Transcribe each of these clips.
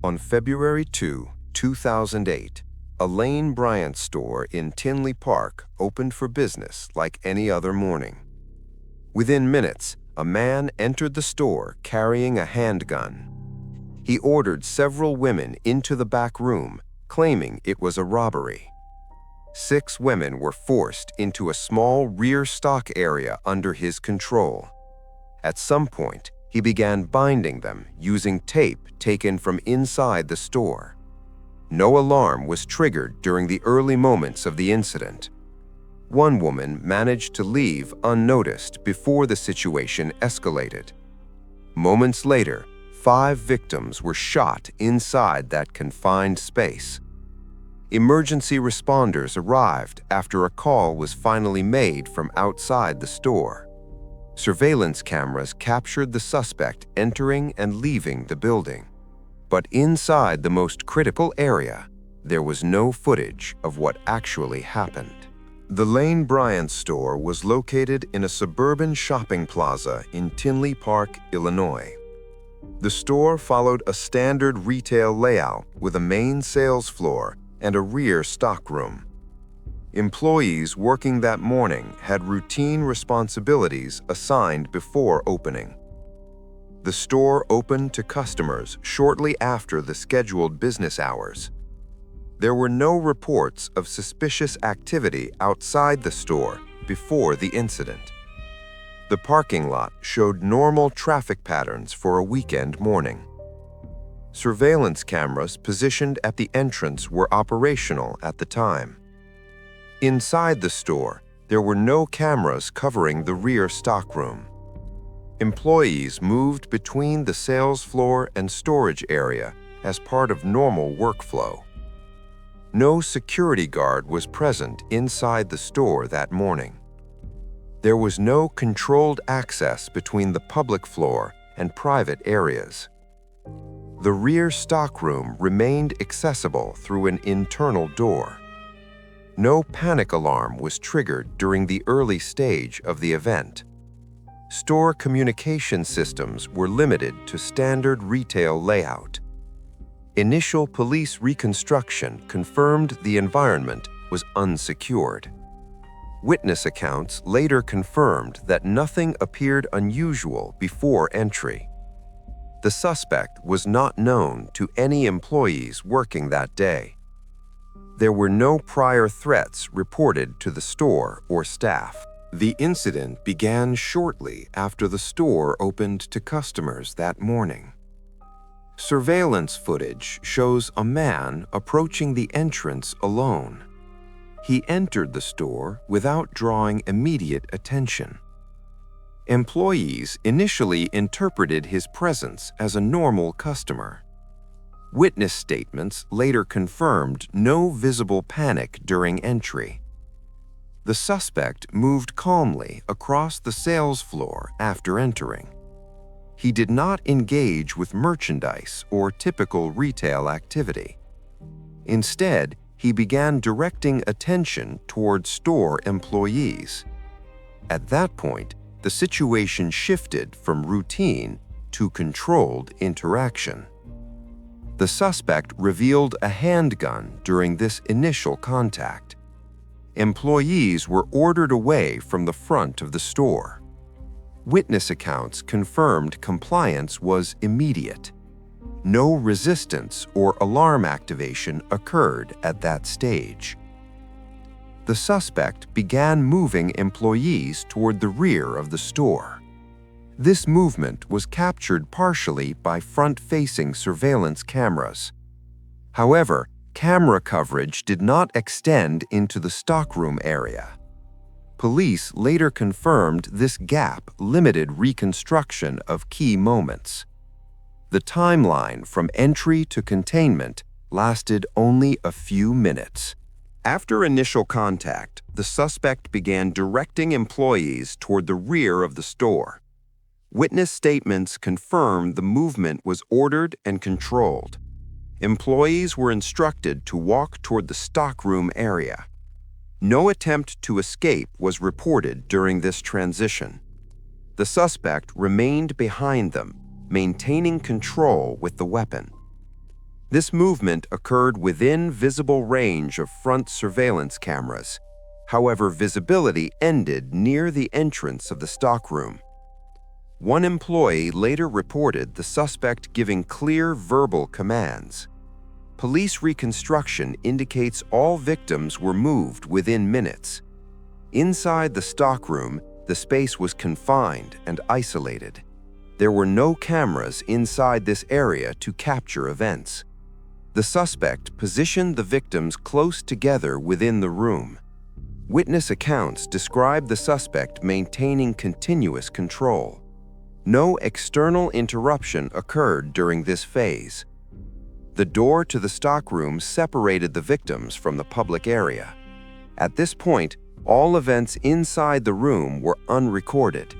On February 2, 2008, a Lane Bryant store in Tinley Park opened for business like any other morning. Within minutes, a man entered the store carrying a handgun. He ordered several women into the back room, claiming it was a robbery. 6 women were forced into a small rear stock area under his control. At some point, he began binding them using tape taken from inside the store. No alarm was triggered during the early moments of the incident. One woman managed to leave unnoticed before the situation escalated. Moments later, 5 victims were shot inside that confined space. Emergency responders arrived after a call was finally made from outside the store. Surveillance cameras captured the suspect entering and leaving the building. But inside the most critical area, there was no footage of what actually happened. The Lane Bryant store was located in a suburban shopping plaza in Tinley Park, Illinois. The store followed a standard retail layout with a main sales floor and a rear stockroom. Employees working that morning had routine responsibilities assigned before opening. The store opened to customers shortly after the scheduled business hours. There were no reports of suspicious activity outside the store before the incident. The parking lot showed normal traffic patterns for a weekend morning. Surveillance cameras positioned at the entrance were operational at the time. Inside the store, there were no cameras covering the rear stockroom. Employees moved between the sales floor and storage area as part of normal workflow. No security guard was present inside the store that morning. There was no controlled access between the public floor and private areas. The rear stockroom remained accessible through an internal door. No panic alarm was triggered during the early stage of the event. Store communication systems were limited to standard retail layout. Initial police reconstruction confirmed the environment was unsecured. Witness accounts later confirmed that nothing appeared unusual before entry. The suspect was not known to any employees working that day. There were no prior threats reported to the store or staff. The incident began shortly after the store opened to customers that morning. Surveillance footage shows a man approaching the entrance alone. He entered the store without drawing immediate attention. Employees initially interpreted his presence as a normal customer. Witness statements later confirmed no visible panic during entry. The suspect moved calmly across the sales floor after entering. He did not engage with merchandise or typical retail activity. Instead, he began directing attention toward store employees. At that point, the situation shifted from routine to controlled interaction. The suspect revealed a handgun during this initial contact. Employees were ordered away from the front of the store. Witness accounts confirmed compliance was immediate. No resistance or alarm activation occurred at that stage. The suspect began moving employees toward the rear of the store. This movement was captured partially by front-facing surveillance cameras. However, camera coverage did not extend into the stockroom area. Police later confirmed this gap limited reconstruction of key moments. The timeline from entry to containment lasted only a few minutes. After initial contact, the suspect began directing employees toward the rear of the store. Witness statements confirmed the movement was ordered and controlled. Employees were instructed to walk toward the stockroom area. No attempt to escape was reported during this transition. The suspect remained behind them, maintaining control with the weapon. This movement occurred within visible range of front surveillance cameras. However, visibility ended near the entrance of the stockroom. One employee later reported the suspect giving clear verbal commands. Police reconstruction indicates all victims were moved within minutes. Inside the stockroom, the space was confined and isolated. There were no cameras inside this area to capture events. The suspect positioned the victims close together within the room. Witness accounts describe the suspect maintaining continuous control. No external interruption occurred during this phase. The door to the stockroom separated the victims from the public area. At this point, all events inside the room were unrecorded.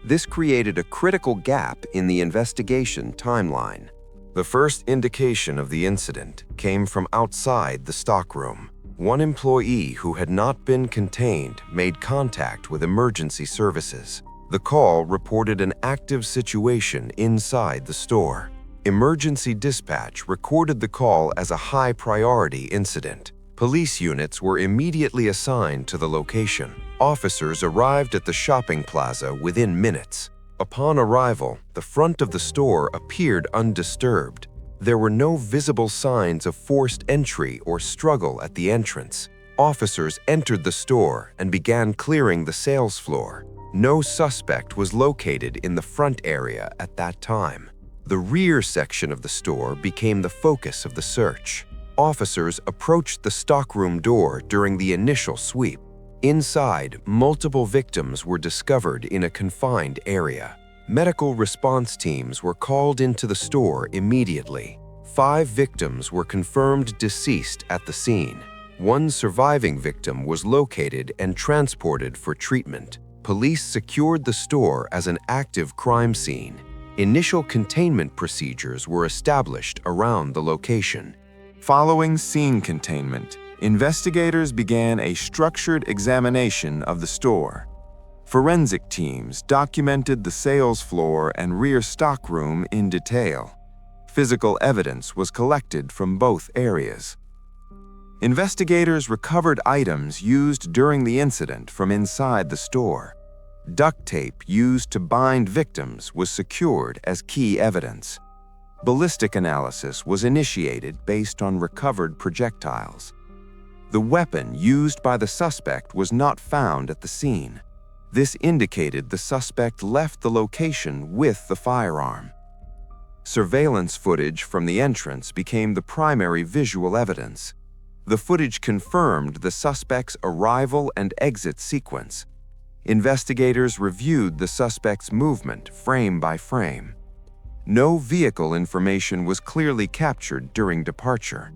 This created a critical gap in the investigation timeline. The first indication of the incident came from outside the stockroom. One employee who had not been contained made contact with emergency services. The call reported an active situation inside the store. Emergency dispatch recorded the call as a high-priority incident. Police units were immediately assigned to the location. Officers arrived at the shopping plaza within minutes. Upon arrival, the front of the store appeared undisturbed. There were no visible signs of forced entry or struggle at the entrance. Officers entered the store and began clearing the sales floor. No suspect was located in the front area at that time. The rear section of the store became the focus of the search. Officers approached the stockroom door during the initial sweep. Inside, multiple victims were discovered in a confined area. Medical response teams were called into the store immediately. 5 victims were confirmed deceased at the scene. One surviving victim was located and transported for treatment. Police secured the store as an active crime scene. Initial containment procedures were established around the location. Following scene containment, investigators began a structured examination of the store. Forensic teams documented the sales floor and rear stockroom in detail. Physical evidence was collected from both areas. Investigators recovered items used during the incident from inside the store. Duct tape used to bind victims was secured as key evidence. Ballistic analysis was initiated based on recovered projectiles. The weapon used by the suspect was not found at the scene. This indicated the suspect left the location with the firearm. Surveillance footage from the entrance became the primary visual evidence. The footage confirmed the suspect's arrival and exit sequence. Investigators reviewed the suspect's movement frame by frame. No vehicle information was clearly captured during departure.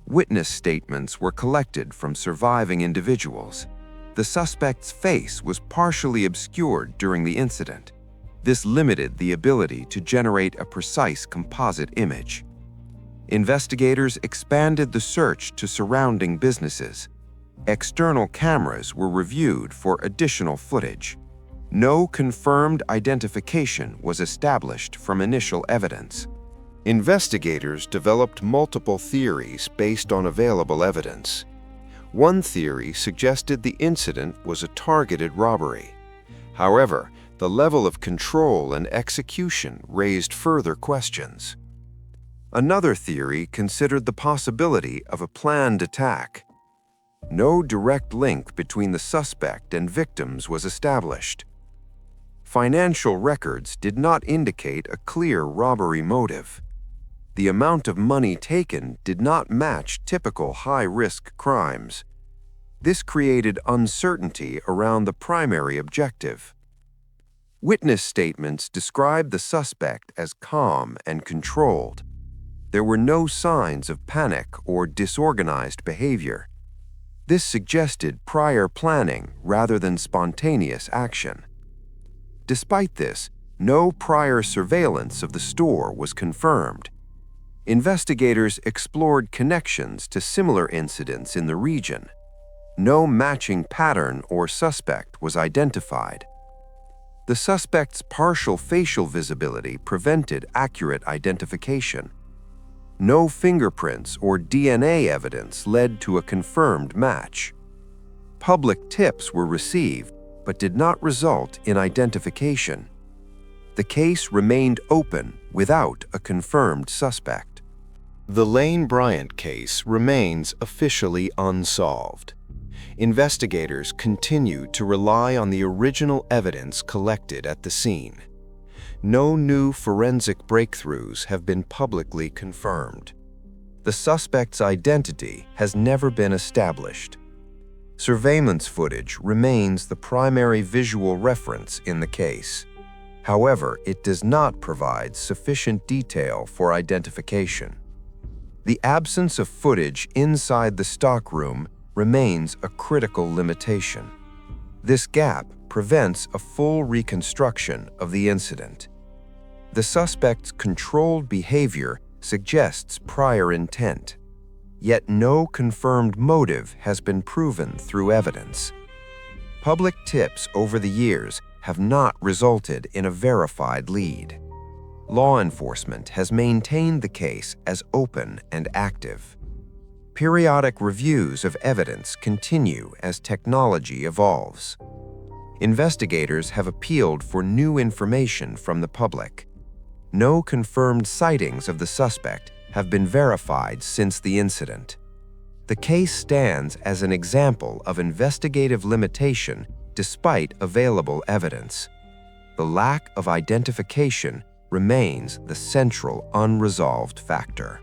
Witness statements were collected from surviving individuals. The suspect's face was partially obscured during the incident. This limited the ability to generate a precise composite image. Investigators expanded the search to surrounding businesses. External cameras were reviewed for additional footage. No confirmed identification was established from initial evidence. Investigators developed multiple theories based on available evidence. One theory suggested the incident was a targeted robbery. However, the level of control and execution raised further questions. Another theory considered the possibility of a planned attack. No direct link between the suspect and victims was established. Financial records did not indicate a clear robbery motive. The amount of money taken did not match typical high-risk crimes. This created uncertainty around the primary objective. Witness statements described the suspect as calm and controlled. There were no signs of panic or disorganized behavior. This suggested prior planning rather than spontaneous action. Despite this, no prior surveillance of the store was confirmed. Investigators explored connections to similar incidents in the region. No matching pattern or suspect was identified. The suspect's partial facial visibility prevented accurate identification. No fingerprints or DNA evidence led to a confirmed match. Public tips were received, but did not result in identification. The case remained open without a confirmed suspect. The Lane Bryant case remains officially unsolved. Investigators continue to rely on the original evidence collected at the scene. No new forensic breakthroughs have been publicly confirmed. The suspect's identity has never been established. Surveillance footage remains the primary visual reference in the case. However, it does not provide sufficient detail for identification. The absence of footage inside the stockroom remains a critical limitation. This gap prevents a full reconstruction of the incident. The suspect's controlled behavior suggests prior intent, yet no confirmed motive has been proven through evidence. Public tips over the years have not resulted in a verified lead. Law enforcement has maintained the case as open and active. Periodic reviews of evidence continue as technology evolves. Investigators have appealed for new information from the public. No confirmed sightings of the suspect have been verified since the incident. The case stands as an example of investigative limitation despite available evidence. The lack of identification remains the central unresolved factor.